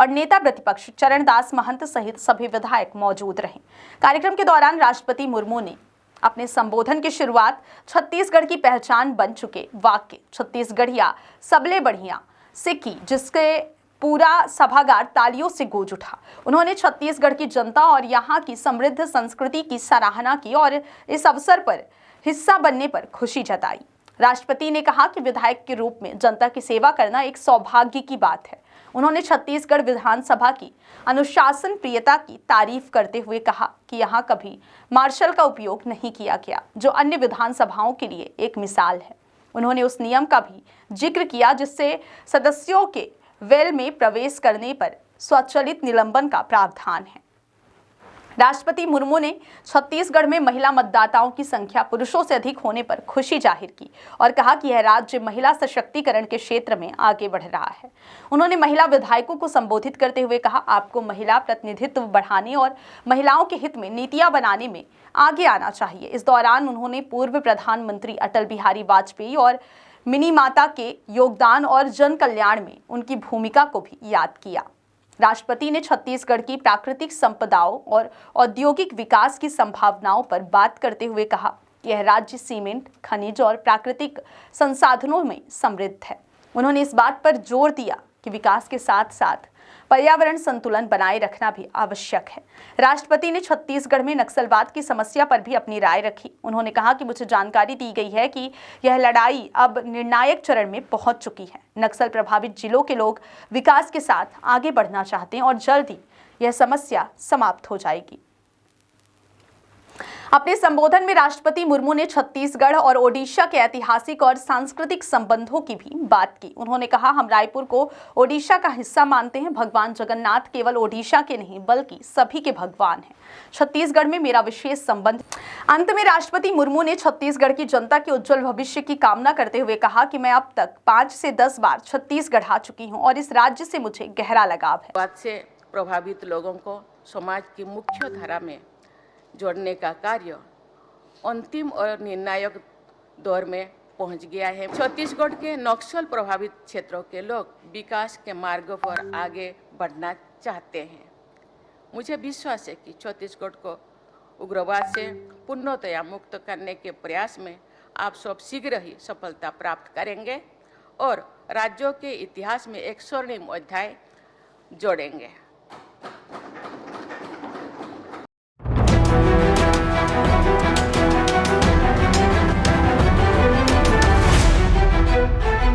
और नेता प्रतिपक्ष चरणदास महंत सहित सभी विधायक मौजूद रहे। कार्यक्रम के दौरान राष्ट्रपति मुर्मू ने अपने संबोधन की शुरुआत छत्तीसगढ़ की पहचान बन चुके वाक्य छत्तीसगढ़िया सबले बढ़िया से की, जिसके पूरा सभागार तालियों से गूंज उठा। उन्होंने छत्तीसगढ़ की जनता और यहाँ की समृद्ध संस्कृति की सराहना की और इस अवसर पर हिस्सा बनने पर खुशी जताई। राष्ट्रपति ने कहा कि विधायक के रूप में जनता की सेवा करना एक सौभाग्य की बात है। उन्होंने छत्तीसगढ़ विधानसभा की अनुशासन प्रियता की तारीफ करते हुए कहा कि यहाँ कभी मार्शल का उपयोग नहीं किया गया, जो अन्य विधानसभाओं के लिए एक मिसाल है। उन्होंने उस नियम का भी जिक्र किया जिससे सदस्यों के वेल में प्रवेश करने पर स्वचालित निलंबन का प्रावधान है। राष्ट्रपति मुर्मू ने छत्तीसगढ़ में महिला मतदाताओं की संख्या पुरुषों से अधिक होने पर खुशी जाहिर की और कहा कि यह राज्य महिला सशक्तिकरण के क्षेत्र में आगे बढ़ रहा है। उन्होंने महिला विधायकों को संबोधित करते हुए कहा, आपको महिला प्रतिनिधित्व बढ़ाने और महिलाओं के हित में नीतियां बनाने में आगे आना चाहिए। इस दौरान उन्होंने पूर्व प्रधानमंत्री अटल बिहारी वाजपेयी और मिनी माता के योगदान और जन कल्याण में उनकी भूमिका को भी याद किया। राष्ट्रपति ने छत्तीसगढ़ की प्राकृतिक संपदाओं और औद्योगिक विकास की संभावनाओं पर बात करते हुए कहा, यह राज्य सीमेंट, खनिज और प्राकृतिक संसाधनों में समृद्ध है। उन्होंने इस बात पर जोर दिया कि विकास के साथ साथ पर्यावरण संतुलन बनाए रखना भी आवश्यक है। राष्ट्रपति ने छत्तीसगढ़ में नक्सलवाद की समस्या पर भी अपनी राय रखी। उन्होंने कहा कि मुझे जानकारी दी गई है कि यह लड़ाई अब निर्णायक चरण में पहुंच चुकी है। नक्सल प्रभावित जिलों के लोग विकास के साथ आगे बढ़ना चाहते हैं और जल्द ही यह समस्या समाप्त हो जाएगी। अपने संबोधन में राष्ट्रपति मुर्मू ने छत्तीसगढ़ और ओडिशा के ऐतिहासिक और सांस्कृतिक संबंधों की भी बात की। उन्होंने कहा, हम रायपुर को ओडिशा का हिस्सा मानते हैं। भगवान जगन्नाथ केवल ओडिशा के नहीं बल्कि सभी के भगवान हैं। छत्तीसगढ़ में मेरा विशेष संबंध। अंत में राष्ट्रपति मुर्मू ने छत्तीसगढ़ की जनता के उज्जवल भविष्य की कामना करते हुए कहा कि मैं अब तक 5 से 10 बार छत्तीसगढ़ आ चुकी हूँ और इस राज्य से मुझे गहरा लगाव है। बात से प्रभावित लोगों को समाज की मुख्य धारा में जोड़ने का कार्य अंतिम और निर्णायक दौर में पहुंच गया है। छत्तीसगढ़ के नक्सल प्रभावित क्षेत्रों के लोग विकास के मार्ग पर आगे बढ़ना चाहते हैं। मुझे विश्वास है कि छत्तीसगढ़ को उग्रवाद से पूर्णतया मुक्त करने के प्रयास में आप सब शीघ्र ही सफलता प्राप्त करेंगे और राज्यों के इतिहास में एक स्वर्णिम अध्याय जोड़ेंगे।